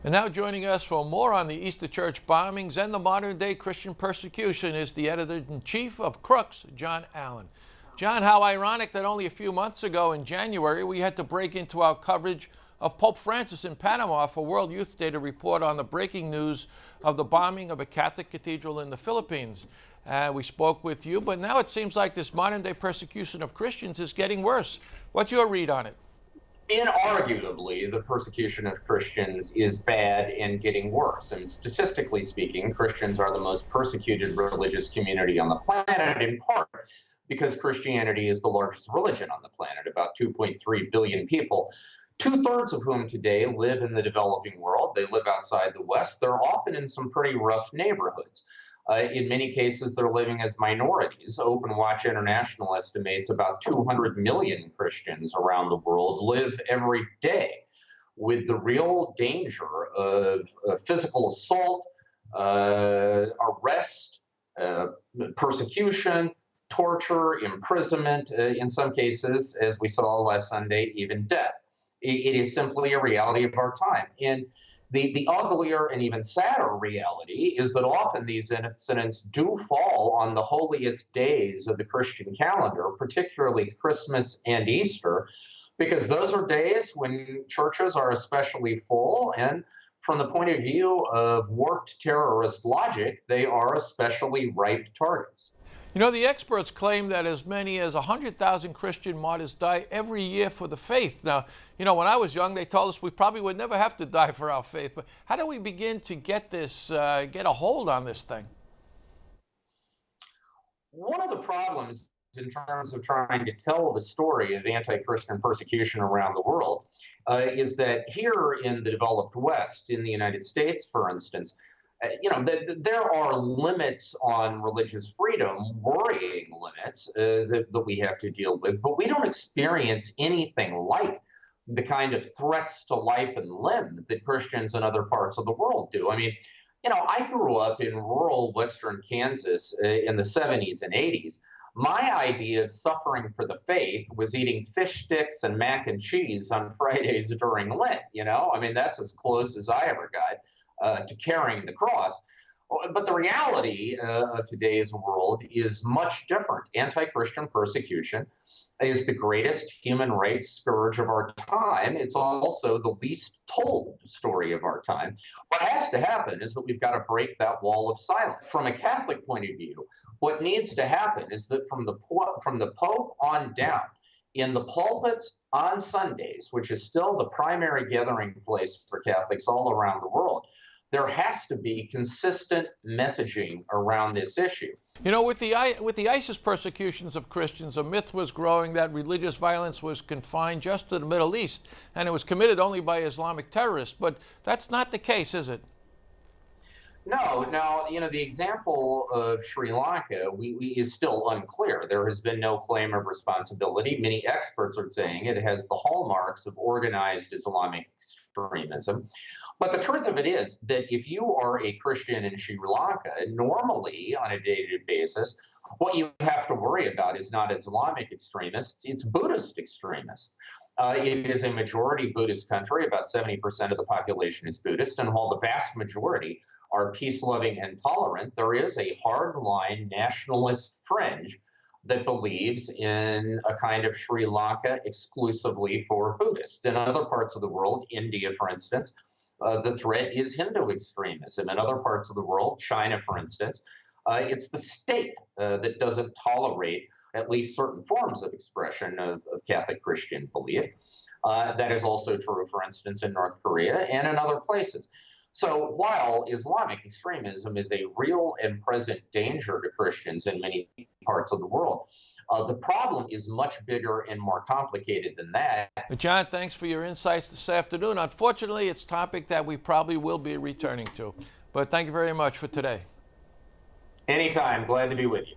And now joining us for more on the Easter Church bombings and the modern-day Christian persecution is the editor-in-chief of Crux, John Allen. John, how ironic that only a few months ago in January we had to break into our coverage of Pope Francis in Panama for World Youth Day to report on the breaking news of the bombing of a Catholic cathedral in the Philippines. We spoke with you, but now it seems like this modern-day persecution of Christians is getting worse. What's your read on it? Inarguably, the persecution of Christians is bad and getting worse. And statistically speaking, Christians are the most persecuted religious community on the planet, in part because Christianity is the largest religion on the planet, about 2.3 billion people, two-thirds of whom today live in the developing world. They live outside the West. They're often in some pretty rough neighborhoods. In many cases, they're living as minorities. Open Watch International estimates about 200 million Christians around the world live every day with the real danger of physical assault, arrest, persecution, torture, imprisonment, in some cases, as we saw last Sunday, even death. It is simply a reality of our time. And the uglier and even sadder reality is that often these incidents do fall on the holiest days of the Christian calendar, particularly Christmas and Easter, because those are days when churches are especially full, and from the point of view of warped terrorist logic, they are especially ripe targets. You know, the experts claim that as many as 100,000 Christian martyrs die every year for the faith. Now, you know, when I was young, they told us we probably would never have to die for our faith. But how do we begin to get a hold on this thing? One of the problems in terms of trying to tell the story of anti-Christian persecution around the world is that here in the developed West, in the United States, for instance, there are limits on religious freedom, worrying limits that we have to deal with, but we don't experience anything like the kind of threats to life and limb that Christians in other parts of the world do. I mean, I grew up in rural Western Kansas in the 70s and 80s. My idea of suffering for the faith was eating fish sticks and mac and cheese on Fridays during Lent. I mean, that's as close as I ever got to carrying the cross. But the reality of today's world is much different. Anti-Christian persecution is the greatest human rights scourge of our time. It's also the least told story of our time. What has to happen is that we've got to break that wall of silence. From a Catholic point of view, what needs to happen is that from the Pope on down, in the pulpits on Sundays, which is still the primary gathering place for Catholics all around the world, there has to be consistent messaging around this issue. You know, with the ISIS persecutions of Christians, a myth was growing that religious violence was confined just to the Middle East, and it was committed only by Islamic terrorists. But that's not the case, is it? No. Now, the example of Sri Lanka is still unclear. There has been no claim of responsibility. Many experts are saying it has the hallmarks of organized Islamic extremism. But the truth of it is that if you are a Christian in Sri Lanka, normally on a day-to-day basis, what you have to worry about is not Islamic extremists, it's Buddhist extremists. It is a majority Buddhist country. About 70% of the population is Buddhist, and while the vast majority are peace-loving and tolerant, there is a hard-line nationalist fringe that believes in a kind of Sri Lanka exclusively for Buddhists. In other parts of the world, India, for instance, the threat is Hindu extremism. In other parts of the world, China, for instance, it's the state that doesn't tolerate at least certain forms of expression of Catholic Christian belief. That is also true, for instance, in North Korea and in other places. So while Islamic extremism is a real and present danger to Christians in many parts of the world, the problem is much bigger and more complicated than that. John, thanks for your insights this afternoon. Unfortunately, it's a topic that we probably will be returning to. But thank you very much for today. Anytime. Glad to be with you.